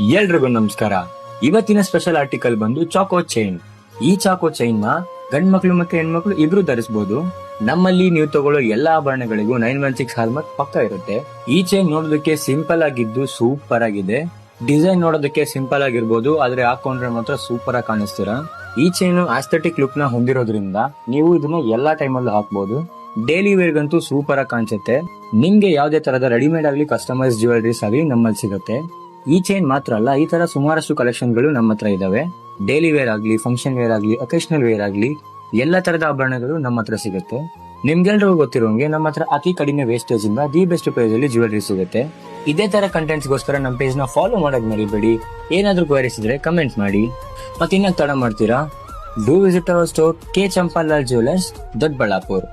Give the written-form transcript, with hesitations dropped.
ಎಲ್ರಿಗೂ ನಮಸ್ಕಾರ. ಇವತ್ತಿನ ಸ್ಪೆಷಲ್ ಆರ್ಟಿಕಲ್ ಬಂದು ಚಾಕೋ ಚೈನ್. ಈ ಚಾಕೋ ಚೈನ್ ನ ಗಂಡ್ ಮಕ್ಳು ಮತ್ತೆ ಹೆಣ್ಮಕ್ಳು ಇಬ್ರು ಧರಿಸಬಹುದು. ನಮ್ಮಲ್ಲಿ ನೀವು ತಗೊಳ್ಳೋ ಎಲ್ಲಾ ಆಭರಣಗಳಿಗೂ 916 ಹಾಲ್ಮಾರ್ಕ್ ಪಕ್ಕ ಇರುತ್ತೆ. ಈ ಚೈನ್ ನೋಡೋದಕ್ಕೆ ಸಿಂಪಲ್ ಆಗಿದ್ದು ಸೂಪರ್ ಆಗಿದೆ. ಡಿಸೈನ್ ನೋಡೋದಕ್ಕೆ ಸಿಂಪಲ್ ಆಗಿರ್ಬೋದು, ಆದ್ರೆ ಹಾಕೊಂಡ್ರೆ ಮಾತ್ರ ಸೂಪರ್ ಆಗಿ ಕಾಣಿಸ್ತೀರಾ. ಈ ಚೈನ್ ಆಸ್ಥೆಟಿಕ್ ಲುಕ್ ನ ಹೊಂದಿರೋದ್ರಿಂದ ನೀವು ಇದನ್ನ ಎಲ್ಲಾ ಟೈಮಲ್ಲೂ ಹಾಕ್ಬಹುದು. ಡೈಲಿ ವೇರ್ ಗಂತೂ ಸೂಪರ್ ಆಗಿ ಕಾಣಿಸುತ್ತೆ. ನಿಮ್ಗೆ ಯಾವ್ದೇ ತರದ ರೆಡಿಮೇಡ್ ಆಗ್ಲಿ ಕಸ್ಟಮೈಸ್ ಜ್ಯುವೆಲರೀಸ್ ಆಗಲಿ ನಮ್ಮಲ್ಲಿ ಸಿಗುತ್ತೆ. ಈ ಚೈನ್ ಮಾತ್ರ ಅಲ್ಲ, ಈ ತರ ಸುಮಾರಷ್ಟು ಕಲೆಕ್ಷನ್ ಗಳು ನಮ್ಮ ಹತ್ರ ಇದಾವೆ. ಡೈಲಿ ವೇರ್ ಆಗ್ಲಿ, ಫಂಕ್ಷನ್ ವೇರ್ ಆಗ್ಲಿ, ಅಕೇಶನಲ್ ವೇರ್ ಆಗ್ಲಿ, ಎಲ್ಲಾ ತರದ ಆಭರಣಗಳು ನಮ್ಮ ಹತ್ರ ಸಿಗುತ್ತೆ. ನಿಮ್ಗೆಲ್ರಿಗೂ ಗೊತ್ತಿರೋಂಗೆ ನಮ್ಮ ಹತ್ರ ಅತಿ ಕಡಿಮೆ ವೇಸ್ಟೇಜ್ ಇಂದ ದಿ ಬೆಸ್ಟ್ ಪ್ರೈಸ್ ಅಲ್ಲಿ ಜ್ಯುವೆಲರಿ ಸಿಗುತ್ತೆ. ಇದೇ ತರ ಕಂಟೆಂಟ್ಸ್ ಗೋಸ್ಕರ ನಮ್ಮ ಪೇಜ್ ನ ಫಾಲೋ ಮಾಡೋದ್ ಮರಿಬೇಡಿ. ಏನಾದ್ರೂ ಕ್ವೈರೀಸ್ ಇದ್ರೆ ಕಮೆಂಟ್ ಮಾಡಿ. ಮತ್ತೆ ಇನ್ನ ತಡ ಮಾಡ್ತೀರಾ? Do visit our store K Champalal jewellers, Doddaballapura.